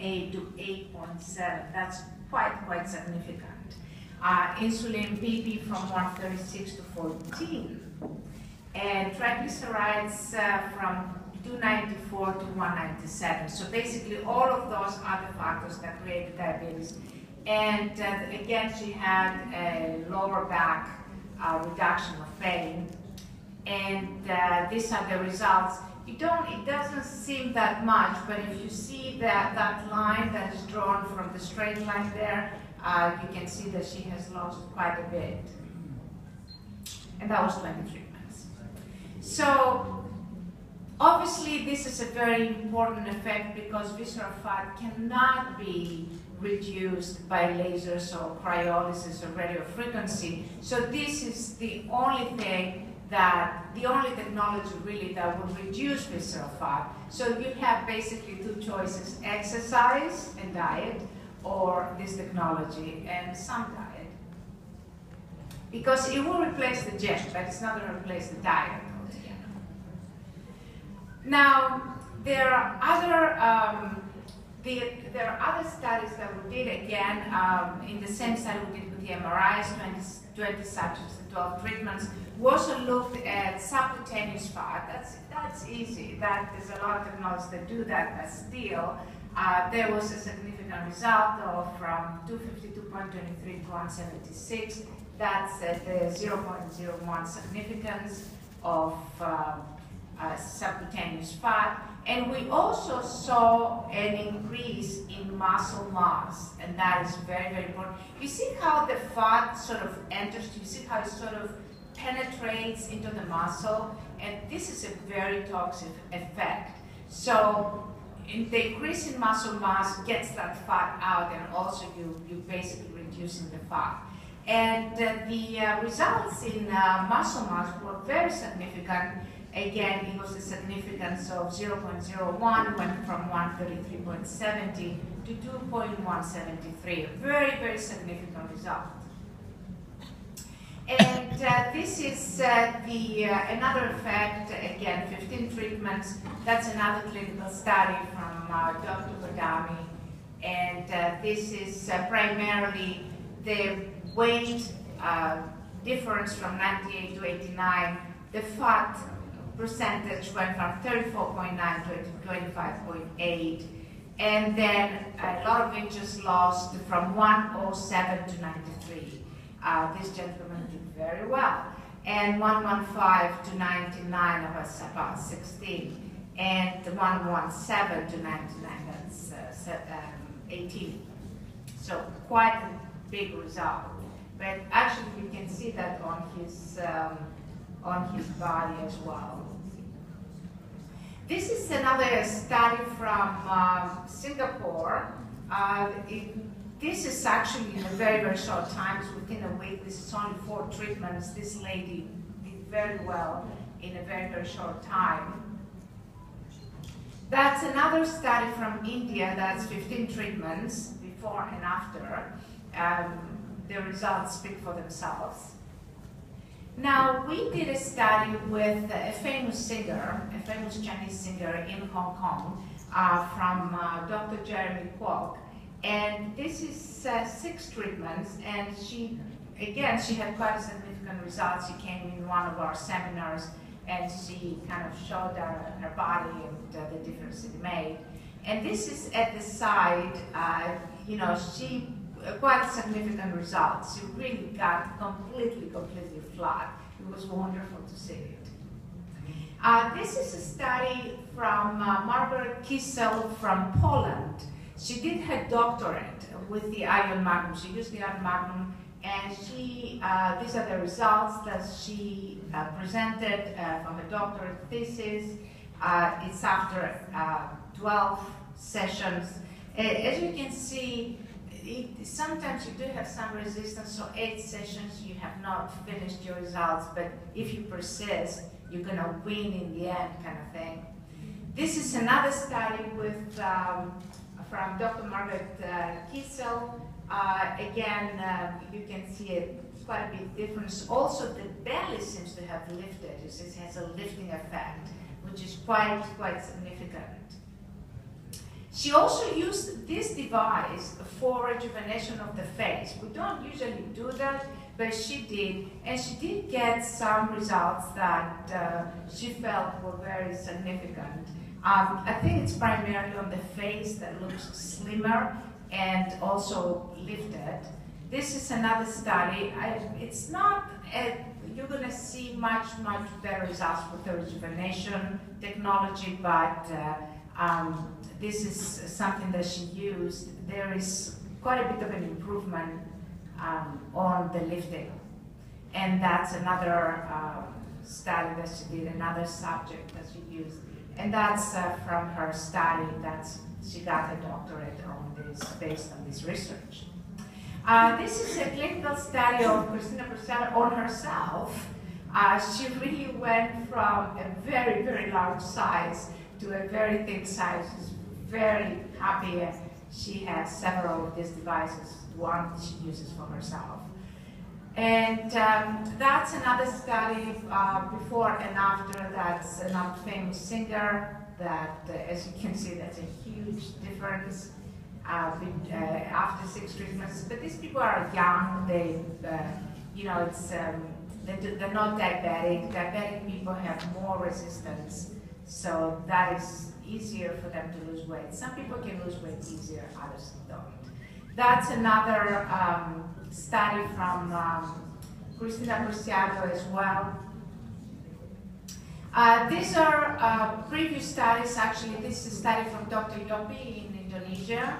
8.8 to 8.7. That's quite significant. Insulin BP from 136 to 14. And triglycerides from 294 to 197. So basically all of those are the factors that create diabetes. And again, she had a lower back reduction of pain. And these are the results. It doesn't seem that much, but if you see that line that is drawn from the straight line there, you can see that she has lost quite a bit. And that was 23 months. So obviously this is a very important effect because visceral fat cannot be reduced by lasers or cryolysis or radiofrequency. So this is the only thing the only technology really that will reduce visceral fat. So you have basically two choices, exercise and diet, or this technology and some diet. Because it will replace the gym, but it's not going to replace the diet altogether. Now, there are other studies that we did again in the same study we did with the MRIs, 20 subjects and 12 treatments. We also looked at subcutaneous fat. That's easy. There's a lot of technologies that do that, but still, there was a significant result from 252.23 to 176. That's the 0.01 significance of subcutaneous fat. And we also saw an increase in muscle mass, and that is very important. You see how the fat sort of enters, you see how it sort of penetrates into the muscle, and this is a very toxic effect. So the increase in muscle mass gets that fat out, and also you basically reducing the fat. And the results in muscle mass were very significant. Again, it was a significance of 0.01, went from 133.70 to 2.173. Very significant result. And this is another effect, again, 15 treatments. That's another clinical study from Dr. Badami. And this is primarily the weight difference from 98 to 89. The fat percentage went from 34.9 to 25.8. And then a lot of inches lost from 107 to 93. This gentleman did very well. And 115 to 99 was about 16. And 117 to 99, that's 18. So quite a big result. But actually you can see that on his body as well. This is another study from Singapore. This is actually in a very short time, so within a week. This is only 4 treatments. This lady did very well in a very short time. That's another study from India. That's 15 treatments, before and after. The results speak for themselves. Now, we did a study with a famous singer, a famous Chinese singer in Hong Kong, from Dr. Jeremy Kwok. And this is 6 treatments, and she had quite significant results. She came in one of our seminars, and she kind of showed her body and the difference it made. And this is at the side, she quite significant results. She really got completely flat. It was wonderful to see it. This is a study from Margaret Kissel from Poland. She did her doctorate with the Ion Magnum. She used the Ion Magnum, and these are the results that she presented from her doctorate thesis. It's after 12 sessions. As you can see, sometimes you do have some resistance, so 8 sessions you have not finished your results, but if you persist, you're going to win in the end, kind of thing. This is another study with from Dr. Margaret Kissel. Again, you can see quite a big difference. Also, the belly seems to have lifted. It has a lifting effect, which is quite significant. She also used this device for rejuvenation of the face. We don't usually do that, but she did, and she did get some results that she felt were very significant. I think it's primarily on the face that looks slimmer and also lifted. This is another study. It's not, you're going to see much better results with the rejuvenation technology, but this is something that she used. There is quite a bit of an improvement on the lifting. And that's another study that she did, another subject that she used. And that's from her study that she got a doctorate on this, based on this research. This is a clinical study of Cristina Preciado on herself. She really went from a very large size to a very thin size. She's very happy. She has several of these devices, one she uses for herself. And that's another study before and after. That's another famous singer that, as you can see, that's a huge difference after 6 treatments. But these people are young. They, you know, it's they're not diabetic. Diabetic people have more resistance, so that is easier for them to lose weight. Some people can lose weight easier, others don't. That's another study from Cristina Preciado as well. These are previous studies. Actually, this is a study from Dr. Yopi in Indonesia,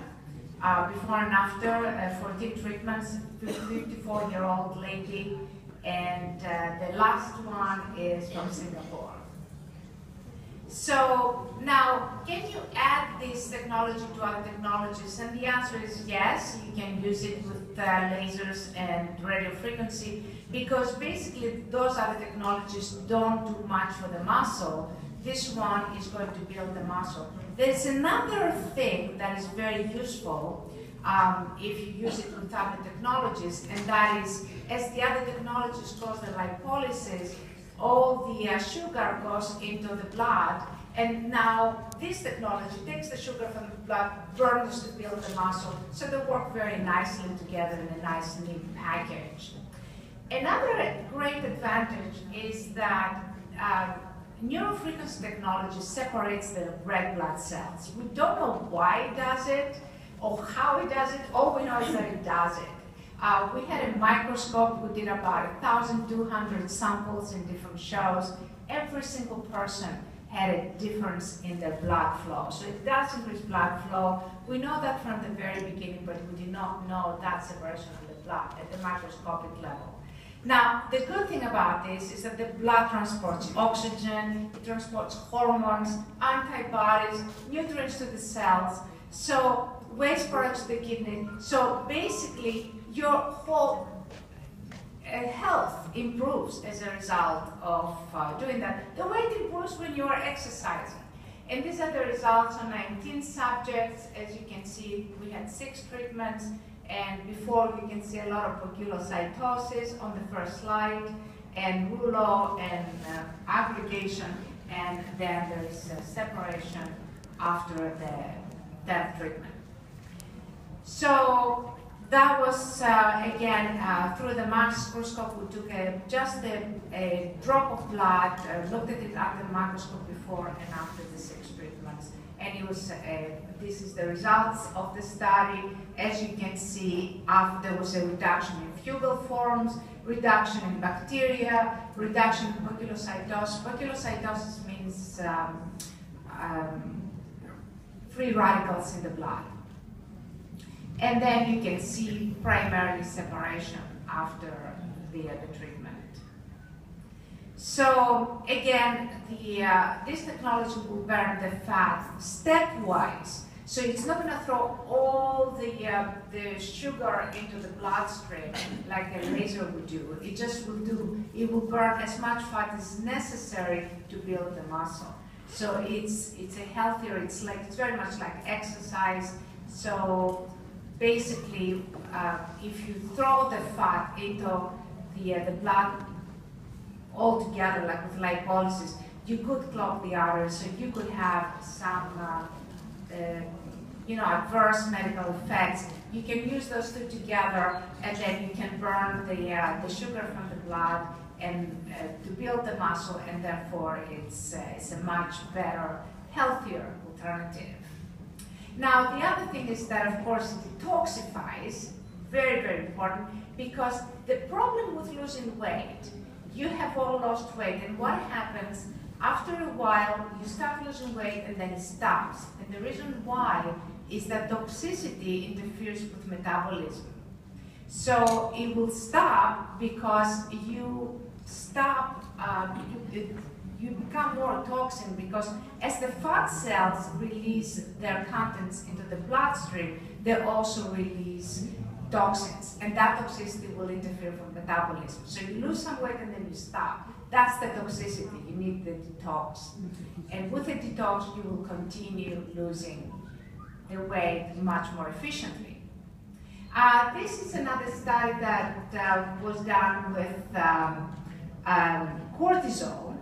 before and after 14 treatments, 54-year-old lady, and the last one is from Singapore. So now, can you add this technology to other technologies? And the answer is yes, you can use it with lasers and radio frequency, because basically those other technologies don't do much for the muscle. This one is going to build the muscle. There's another thing that is very useful if you use it with other technologies, and that is, as the other technologies cause the lipolysis, all the sugar goes into the blood, and now this technology takes the sugar from the blood, burns to build the muscle, so they work very nicely together in a nice, neat package. Another great advantage is that neurofrequency technology separates the red blood cells. We don't know why it does it, or how it does it. All we know is that it does it. We had a microscope. We did about 1,200 samples in different shows. Every single person had a difference in their blood flow. So it does increase blood flow. We know that from the very beginning, but we did not know that separation of the blood at the microscopic level. Now, the good thing about this is that the blood transports oxygen, it transports hormones, antibodies, nutrients to the cells, so waste products to the kidney. So basically, your whole health improves as a result of doing that. The weight improves when you are exercising. And these are the results on 19 subjects. As you can see, we had 6 treatments. And before, you can see a lot of poikilocytosis on the first slide, and rouleau and aggregation, and then there is a separation after that treatment. So that was, again, through the microscope, we took just a drop of blood, looked at it under the microscope before and after the 6 treatments. And it was, this is the results of the study. As you can see, there was a reduction in fungal forms, reduction in bacteria, reduction in poikilocytosis. Poikilocytosis means free radicals in the blood. And then you can see primarily separation after the treatment. So again, this technology will burn the fat stepwise. So it's not going to throw all the sugar into the bloodstream like a laser would do. It just will it will burn as much fat as necessary to build the muscle. So it's a healthier, it's very much like exercise. So basically, if you throw the fat into the blood altogether, like with lipolysis, you could clog the arteries, so you could have some adverse medical effects, you can use those two together, and then you can burn the sugar from the blood and to build the muscle, and therefore it's a much better, healthier alternative. Now, the other thing is that, of course, it detoxifies, very, very important, because the problem with losing weight, you have all lost weight, and what happens, after a while, you start losing weight and then it stops. And the reason why is that toxicity interferes with metabolism. So it will stop because you stop, you become more toxin, because as the fat cells release their contents into the bloodstream, they also release toxins, and that toxicity will interfere with metabolism. So you lose some weight and then you stop. That's the toxicity. You need the detox. And with the detox, you will continue losing the weight much more efficiently. This is another study that was done with cortisol,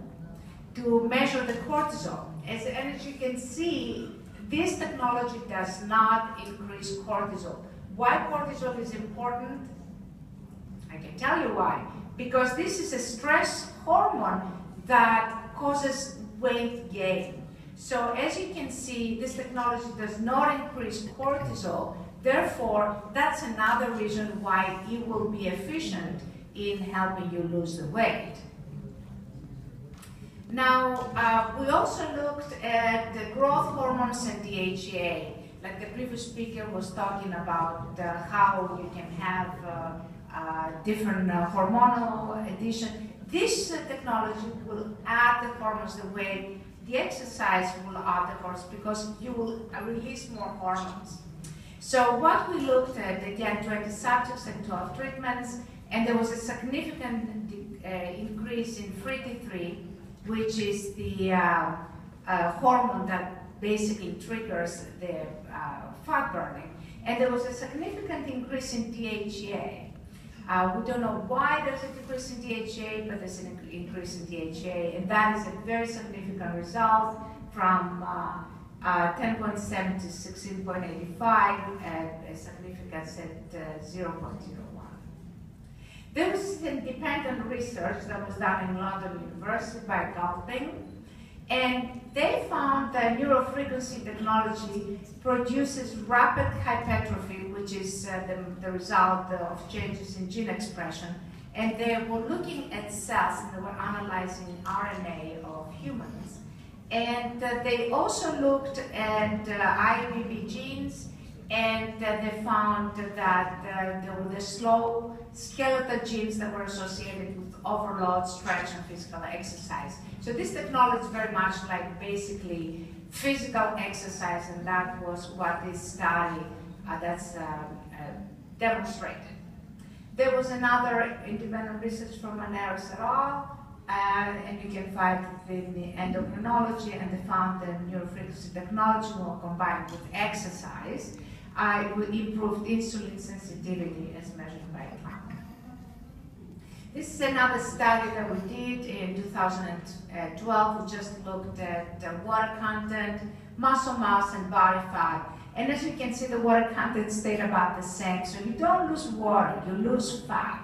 to measure the cortisol. And as you can see, this technology does not increase cortisol. Why cortisol is important? I can tell you why. Because this is a stress hormone that causes weight gain. So as you can see, this technology does not increase cortisol. Therefore, that's another reason why it will be efficient in helping you lose the weight. Now, we also looked at the growth hormones and DHEA. Like the previous speaker was talking about how you can have different hormonal addition. This technology will add the hormones the way the exercise will add the hormones, because you will release more hormones. So what we looked at, again, 20 subjects and 12 treatments, and there was a significant increase in free T3, which is the hormone that basically triggers the fat burning. And there was a significant increase in DHEA. We don't know why there's a decrease in DHEA, but there's an increase in DHEA, and that is a very significant result from 10.7 to 16.85, at a significance at 0.01. There was independent research that was done in London University by Galpin, and they found that neurofrequency technology produces rapid hypertrophy, which is the result of changes in gene expression. And they were looking at cells, and they were analyzing RNA of humans. And they also looked at IABP genes, and they found that there were the slow skeletal genes that were associated with overload, stretch, and physical exercise. So this technology is very much like basically physical exercise, and that was what this study demonstrated. There was another independent research from Maneras et al., and you can find it in the endocrinology, and they found that neurofrequency technology, when combined with exercise, improved insulin sensitivity as measured by Planck. This is another study that we did in 2012. We just looked at water content, muscle mass, and body fat. And as you can see, the water content stayed about the same. So you don't lose water, you lose fat.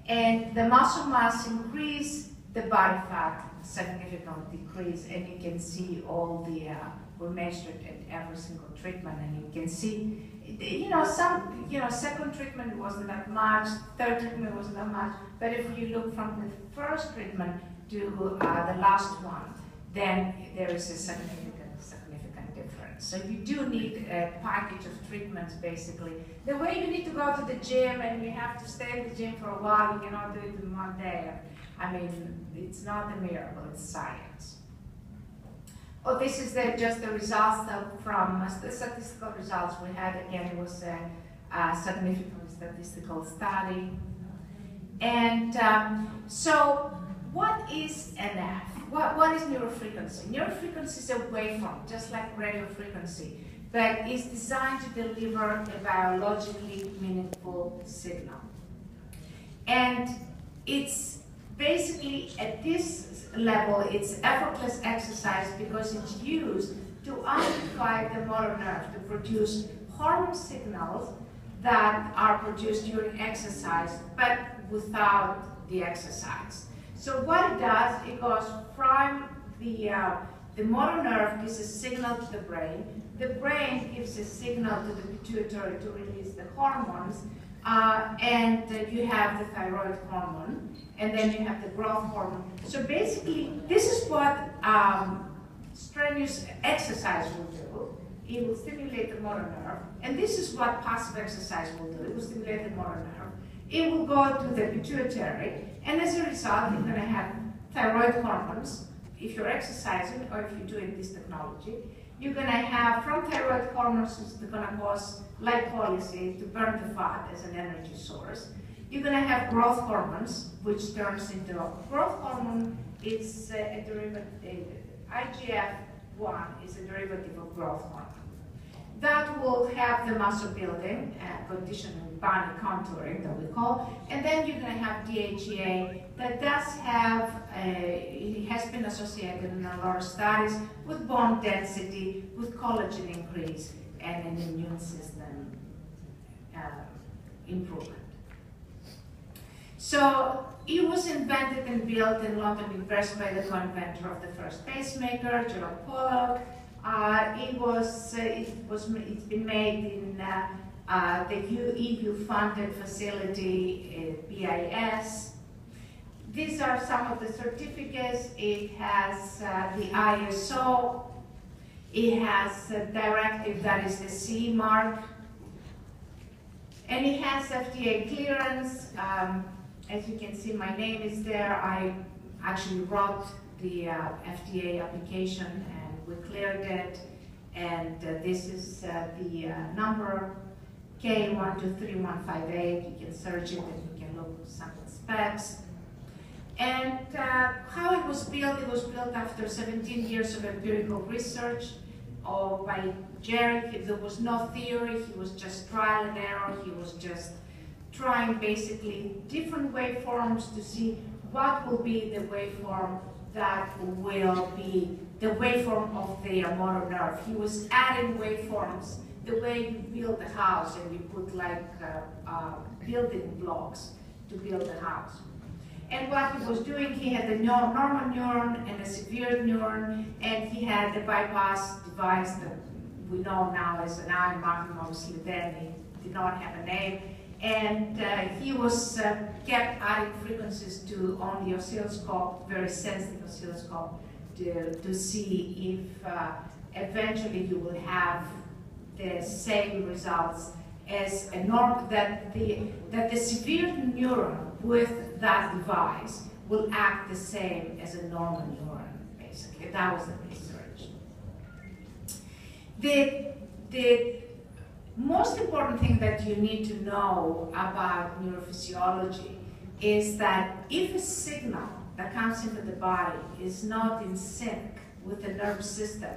And the muscle mass increased, the body fat significantly decreased. And you can see all the, we measured at every single treatment, and you can see, second treatment wasn't that much, third treatment wasn't that much, but if you look from the first treatment to the last one, then there is a significant difference. So you do need a package of treatments, basically. The way you need to go to the gym and you have to stay in the gym for a while, you cannot do it in one day. I mean, it's not a miracle, it's science. Oh, this is just the results from the statistical results we had. Again, it was a significant statistical study. And so what is NF? What is neurofrequency? Neurofrequency is a waveform, just like radio frequency, but it's designed to deliver a biologically meaningful signal. And it's basically, at this level, it's effortless exercise because it's used to to amplify the motor nerve to produce hormone signals that are produced during exercise, but without the exercise. So what it does, it goes from the motor nerve gives a signal to the brain gives a signal to the pituitary to release the hormones, and you have the thyroid hormone, and then you have the growth hormone. So basically, this is what strenuous exercise will do. It will stimulate the motor nerve, and this is what passive exercise will do. It will stimulate the motor nerve. It will go to the pituitary, and as a result, you're going to have thyroid hormones. If you're exercising or if you're doing this technology, you're going to have from thyroid hormones, it's going to cause lipolysis to burn the fat as an energy source. You're going to have growth hormones, which turns into growth hormone. It's a derivative. IGF-1 is a derivative of growth hormone. That will have the muscle building, conditioning, body contouring that we call, and then you're going to have DHEA that does have, it has been associated in a lot of studies with bone density, with collagen increase, and an immune system improvement. So it was invented and built in London University by the co-inventor of the first pacemaker, Gerald Pollack. It's been made in the EU-funded facility, BIS. These are some of the certificates. It has the ISO. It has a directive that is the CE mark. And it has FDA clearance. As you can see, my name is there. I actually wrote the FDA application and we cleared it. And this is the number K123158. You can search it and you can look at some specs. And how it was built after 17 years of empirical research by Jerry. There was no theory, he was just trial and error. He was just trying basically different waveforms to see what will be the waveform that will be the waveform of the motor nerve. He was adding waveforms the way you build a house and you put like building blocks to build a house. And what he was doing, he had the normal neuron and a severe neuron, and he had the bypass device that we know now as an iron magnet. Obviously then he did not have a name. And he was kept adding frequencies to on the oscilloscope, very sensitive oscilloscope, to see if eventually you will have the same results as a normal, that the severe neuron with that device will act the same as a normal neuron, basically. That was the research. The most important thing that you need to know about neurophysiology is that if a signal that comes into the body is not in sync with the nervous system,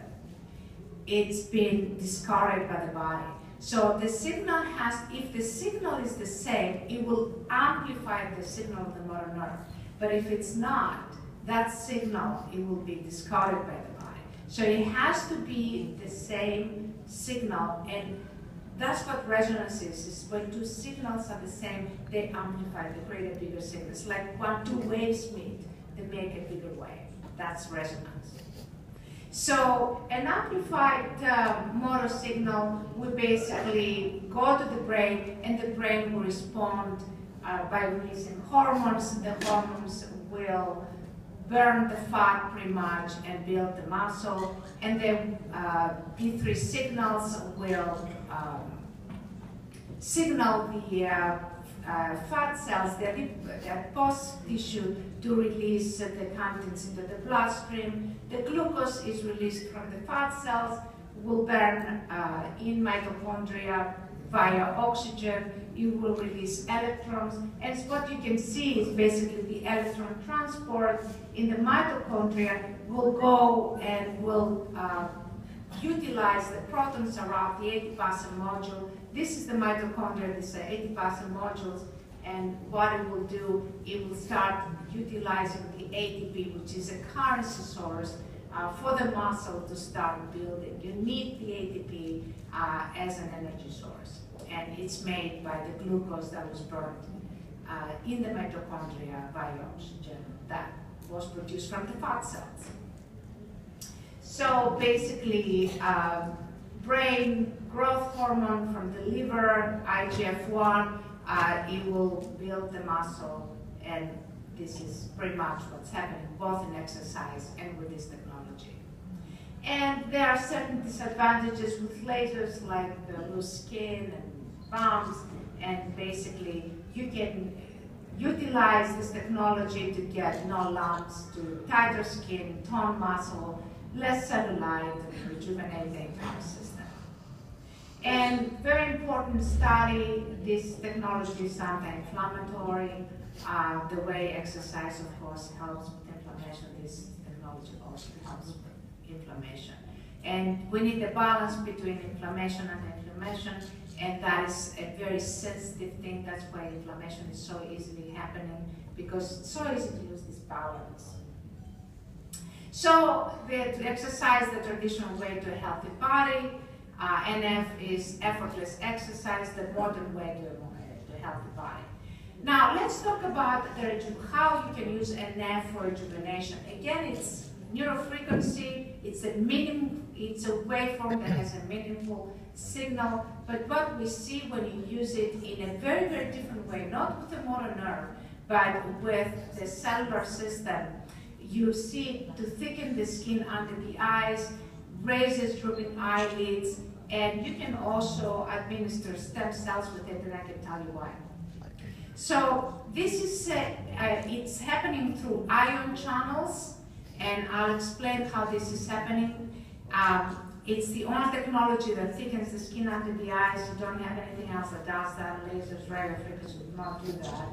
it's been discarded by the body. So the signal has, if the signal is the same, it will amplify the signal of the motor nerve. But if it's not, that signal, it will be discarded by the body. So it has to be the same signal, and that's what resonance is when two signals are the same, they amplify, they create a bigger signal. It's like when two waves meet, they make a bigger wave. That's resonance. So an amplified motor signal will basically go to the brain, and the brain will respond by releasing hormones. The hormones will burn the fat pretty much and build the muscle, and then P3 signals will signal the fat cells, the adipose tissue, to release the contents into the bloodstream. The glucose is released from the fat cells, will burn in mitochondria via oxygen. It will release electrons, and what you can see is basically the electron transport in the mitochondria will go and will utilize the protons around the ATPase module. This is the mitochondria, these are ATPase modules, and what it will do, it will start utilizing the ATP, which is a currency source for the muscle to start building. You need the ATP as an energy source, and it's made by the glucose that was burned in the mitochondria by oxygen that was produced from the fat cells. So basically, brain growth hormone from the liver, IGF-1, it will build the muscle, and this is pretty much what's happening both in exercise and with this technology. And there are certain disadvantages with lasers, like the loose skin and bumps, and basically you can utilize this technology to get no lumps, to tighter skin, tone muscle, less cellulite, and rejuvenate the entire system. And very important study, this technology is anti-inflammatory. The way exercise, of course, helps with inflammation, this technology also helps with inflammation. And we need a balance between inflammation and inflammation, and that is a very sensitive thing. That's why inflammation is so easily happening, because it's so easy to lose this balance. So to exercise the traditional way to a healthy body, NF is effortless exercise, the modern way to a healthy body. Now let's talk about how you can use NF for rejuvenation. Again, it's neurofrequency, it's a waveform that has a meaningful signal, but what we see when you use it in a very, very different way, not with the motor nerve, but with the cellular system, you see to thicken the skin under the eyes, raises drooping eyelids, and you can also administer stem cells with it, and I can tell you why. So this is, it's happening through ion channels, and I'll explain how this is happening. It's the only technology that thickens the skin under the eyes. You don't have anything else that does that. Lasers, radio frequency will not do that.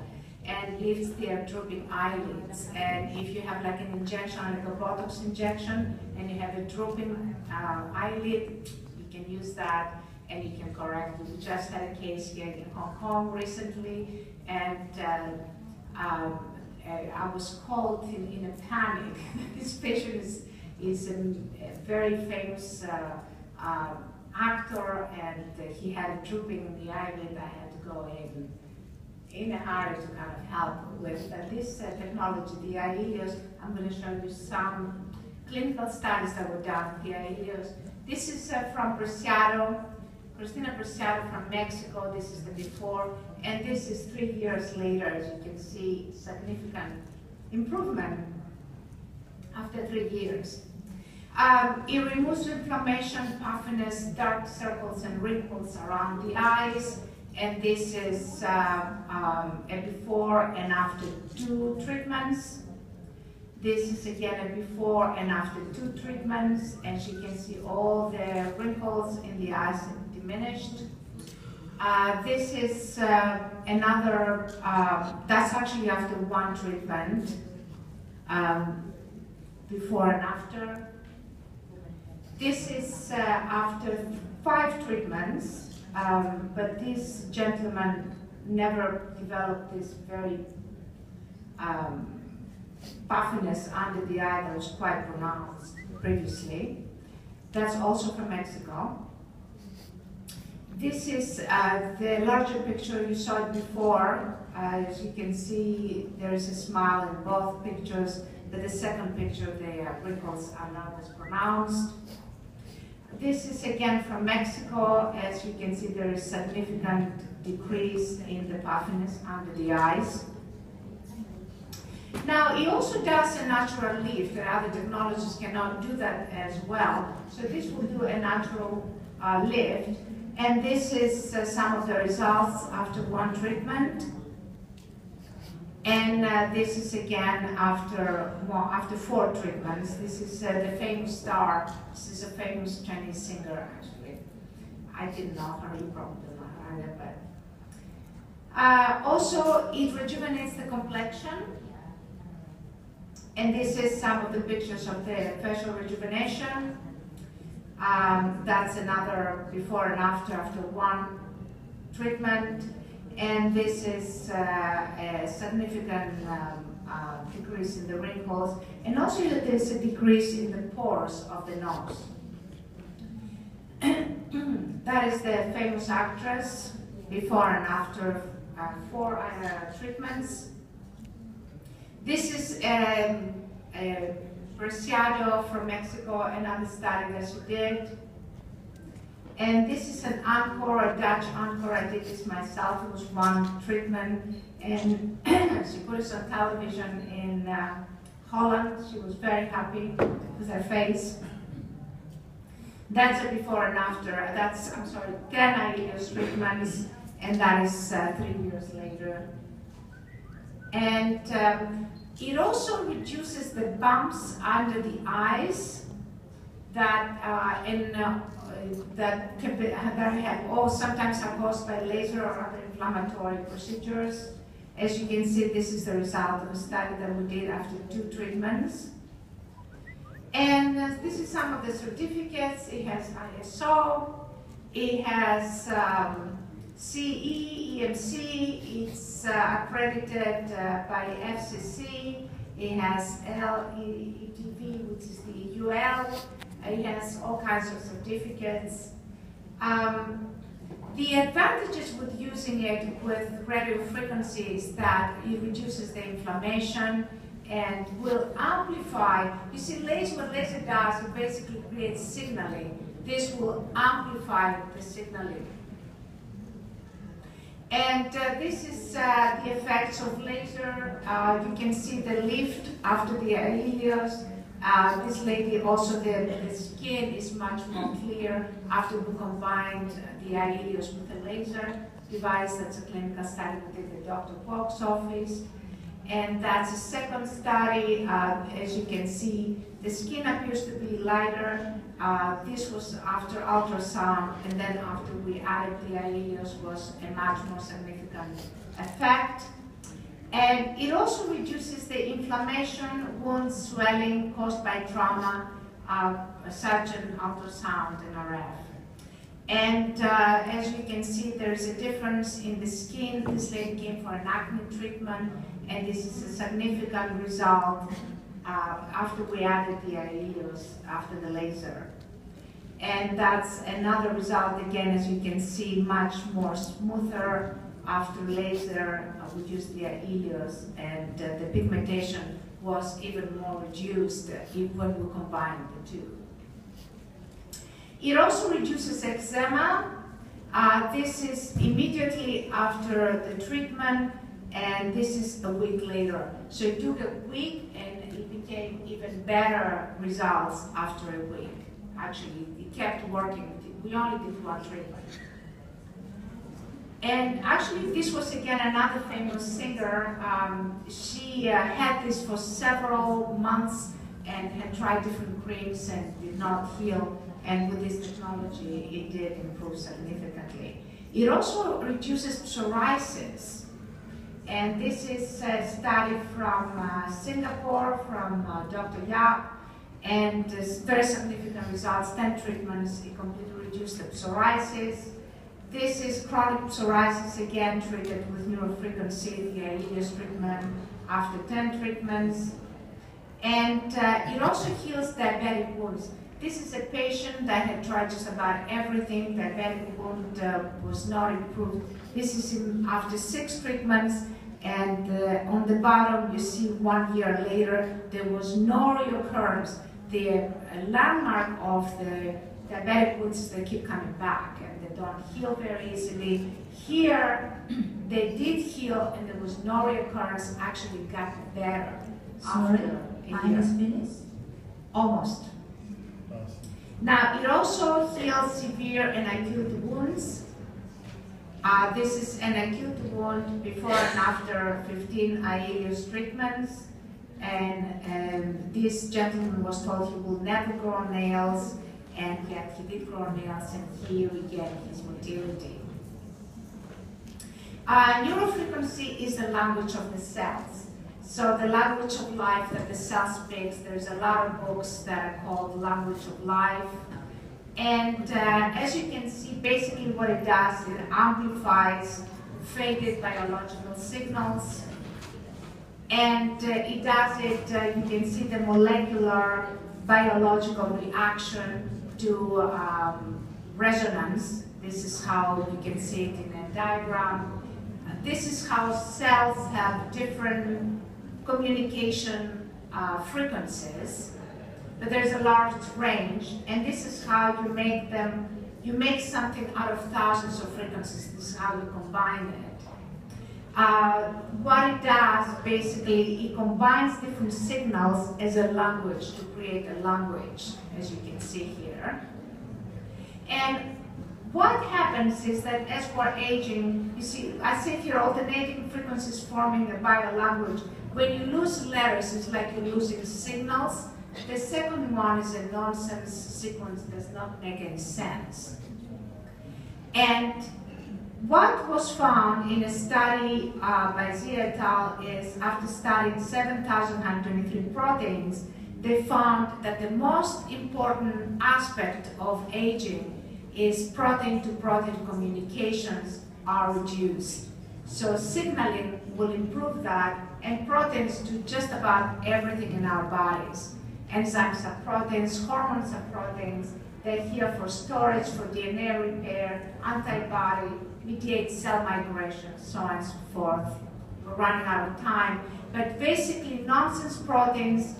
And lifts their drooping eyelids. And if you have like an injection, like a Botox injection, and you have a drooping eyelid, you can use that and you can correct it. We just had a case here in Hong Kong recently, and I was called in a panic. This patient is a very famous actor, and he had a drooping in the eyelid. I had to go in a hurry to kind of help with this technology, the IELIOS. I'm going to show you some clinical studies that were done with the IELIOS. This is from Preciado, Cristina Preciado from Mexico. This is the before, and this is 3 years later. As you can see, significant improvement after 3 years. It removes inflammation, puffiness, dark circles, and wrinkles around the eyes. And this is a before and after 2 treatments. This is again a before and after 2 treatments, and she can see all the wrinkles in the eyes diminished. This is another, that's actually after 1 treatment, before and after. This is after 5 treatments. But this gentleman never developed this very puffiness under the eye that was quite pronounced previously. That's also from Mexico. This is the larger picture. You saw it before. As you can see, there is a smile in both pictures, but the second picture, the wrinkles are not as pronounced. This is again from Mexico. As you can see, there is significant decrease in the puffiness under the eyes. Now, he also does a natural lift, and other technologies cannot do that as well. So this will do a natural lift, and this is some of the results after 1 treatment. And this is again after 4 treatments. This is the famous star. This is a famous Chinese singer, actually. I didn't know her, you probably not either, but. Also, it rejuvenates the complexion. And this is some of the pictures of the facial rejuvenation. That's another before and after 1 treatment. And this is a significant decrease in the wrinkles, and also that there's a decrease in the pores of the nose. That is the famous actress before and after 4 treatments. This is Preciado from Mexico, another study that she did. And this is an encore, a Dutch encore. I did this myself. It was 1 treatment. And she put us on television in Holland. She was very happy with her face. That's a before and after. That's, I'm sorry, 10 Aelios treatments, and that is 3 years later. And it also reduces the bumps under the eyes that sometimes are caused by laser or other inflammatory procedures. As you can see, this is the result of a study that we did after 2 treatments. And this is some of the certificates. It has ISO, it has CE, EMC, it's accredited by FCC, it has LETV, which is the UL, it has all kinds of certificates. The advantages with using it with radio frequency is that it reduces the inflammation and will amplify. You see, what laser does, it basically creates signaling. This will amplify the signaling. And this is the effects of laser. You can see the lift after the Aelios. This lady also, the skin is much more clear after we combined the Aelios with the laser device. That's a clinical study we did at Dr. Kwok's office. And that's a second study. As you can see, the skin appears to be lighter. This was after ultrasound, and then after we added the Aelios was a much more significant effect. And it also reduces the inflammation, wounds, swelling caused by trauma, such as ultrasound and RF. And as you can see, there's a difference in the skin. This lady came for an acne treatment, and this is a significant result after we added the Aelios after the laser. And that's another result, again, as you can see, much more smoother after laser. We used the Aelios, and the pigmentation was even more reduced when we combined the 2. It also reduces eczema. This is immediately after the treatment, and this is a week later. So it took a week, and it became even better results after a week. Actually, it kept working. We only did 1 treatment. And actually, this was again another famous singer. She had this for several months and had tried different creams and did not heal. And with this technology, it did improve significantly. It also reduces psoriasis. And this is a study from Singapore, from Dr. Yap. And very significant results, 10 treatments, it completely reduced the psoriasis. This is chronic psoriasis, again treated with neurofrequency, the Aelios treatment after 10 treatments. And it also heals diabetic wounds. This is a patient that had tried just about everything. Diabetic wound was not improved. This is after 6 treatments. And on the bottom, you see 1 year later, there was no reoccurrence. The landmark of the diabetic wounds, they keep coming back and they don't heal very easily. Here, they did heal and there was no reoccurrence, actually got better. Sorry, time is finished? Almost. Now, it also heals severe and acute wounds. This is an acute wound before and after 15 Aelios treatments. And this gentleman was told he will never grow nails, and yet he did grow nails, and here we get his motility. Neurofrequency is the language of the cells. So the language of life that the cell speaks, there's a lot of books that are called Language of Life. And as you can see, basically what it does, it amplifies faded biological signals. And it does it, you can see the molecular biological reaction to resonance. This is how you can see it in a diagram. This is how cells have different communication frequencies, but there's a large range, and this is how you make them. You make something out of thousands of frequencies. This is how you combine it. What it does, basically, it combines different signals as a language to create a language, as you can see here. And what happens is that as we're aging, you see, I see here alternating frequencies forming a biolanguage. When you lose letters, it's like you're losing signals. The second one is a nonsense sequence, does not make any sense. And what was found in a study by Zia et al. Is after studying 7,123 proteins, they found that the most important aspect of aging is protein-to-protein communications are reduced. So signaling will improve that, and proteins do just about everything in our bodies. Enzymes are proteins, hormones are proteins. They're here for storage, for DNA repair, antibody, mediate cell migration, so on and so forth. We're running out of time. But basically, nonsense proteins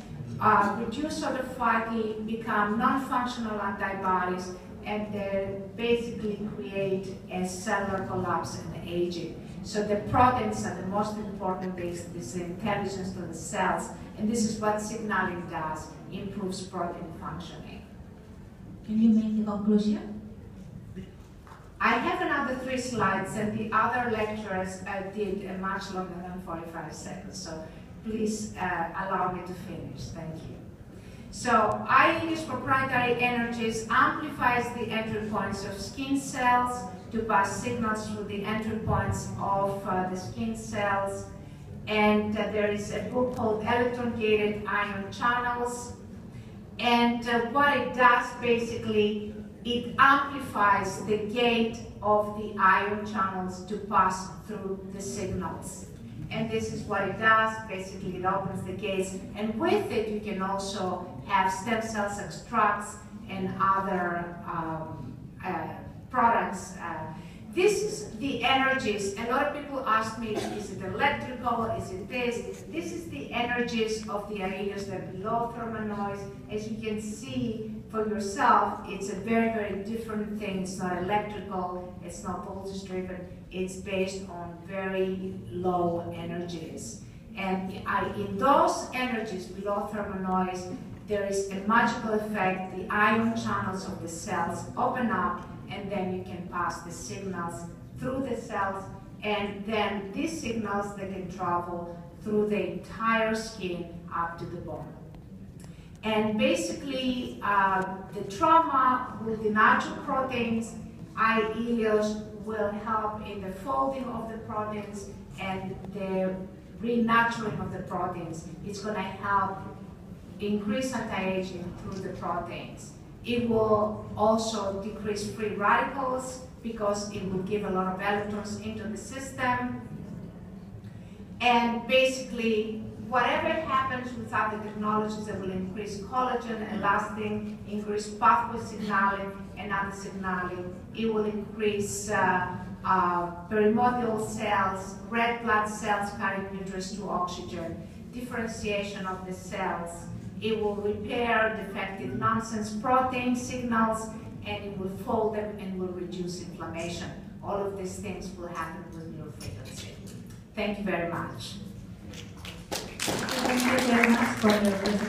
reduce autophagy, become non-functional antibodies, and they basically create a cellular collapse and aging. So the proteins are the most important base, this intelligence to the cells, and this is what signaling does, improves protein functioning. Can you make a conclusion? I have another 3 slides, and the other lecturers did much longer than 45 seconds, so please allow me to finish. Thank you. So IEU's proprietary energies amplifies the entry points of skin cells to pass signals through the entry points of the skin cells. And there is a book called Electron-Gated Ion Channels. And what it does basically, it amplifies the gate of the ion channels to pass through the signals. And this is what it does. Basically, it opens the gates. And with it, you can also have stem cells extracts and other products. This is the energies. A lot of people ask me, is it electrical? Is it this? This is the energies of the IEUs that are below thermal noise. As you can see for yourself, it's a very, very different thing. It's not electrical. It's not voltage driven. It's based on very low energies. And in those energies below thermal noise, there is a magical effect. The ion channels of the cells open up, and then you can pass the signals through the cells, and then these signals, they can travel through the entire skin up to the bone. And basically, the trauma with the natural proteins, IEUs will help in the folding of the proteins and the renaturing of the proteins. It's going to help increase anti-aging through the proteins. It will also decrease free radicals because it will give a lot of electrons into the system. And basically, whatever happens without the technologies that will increase collagen, elastin, increase pathway signaling and other signaling, it will increase perimordial cells, red blood cells carrying nutrients to oxygen, differentiation of the cells. It will repair defective nonsense protein signals, and it will fold them and will reduce inflammation. All of these things will happen with neurofrequency. Thank you very much. Thank you very much for your presentation.